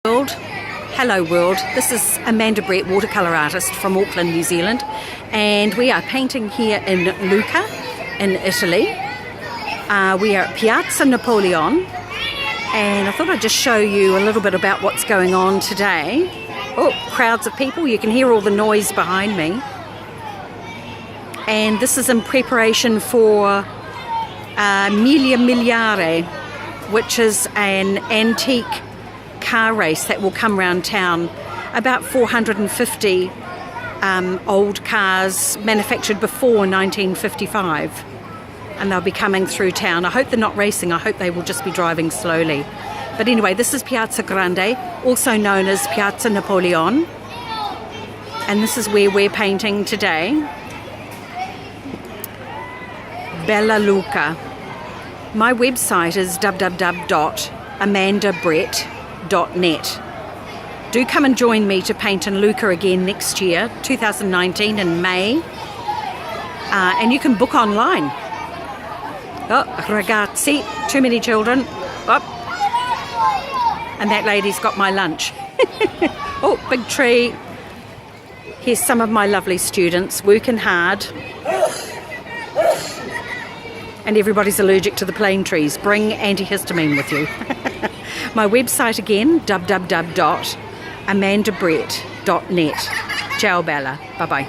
World. Hello world, this is Amanda Brett, watercolour artist from Auckland, New Zealand, and we are painting here in Lucca in Italy. We are at Piazza Napoleon, and I thought I'd just show you a little bit about what's going on today. Oh, crowds of people, you can hear all the noise behind me. And this is in preparation for Mille Miliare, which is an antique car race that will come round town. About 450 old cars manufactured before 1955, and they'll be coming through town. I hope they're not racing, I hope they will just be driving slowly. But anyway, this is Piazza Grande, also known as Piazza Napoleon, and this is where we're painting today. Bella Lucca. My website is www.amandabrett.net. Do come and join me to paint in Lucca again next year, 2019 in May. And you can book online. Oh, ragazzi, too many children. Oh. And that lady's got my lunch. Oh, big tree. Here's some of my lovely students working hard. And everybody's allergic to the plane trees. Bring antihistamine with you. My website again, www.amandabrett.net. Ciao Bella. Bye-bye.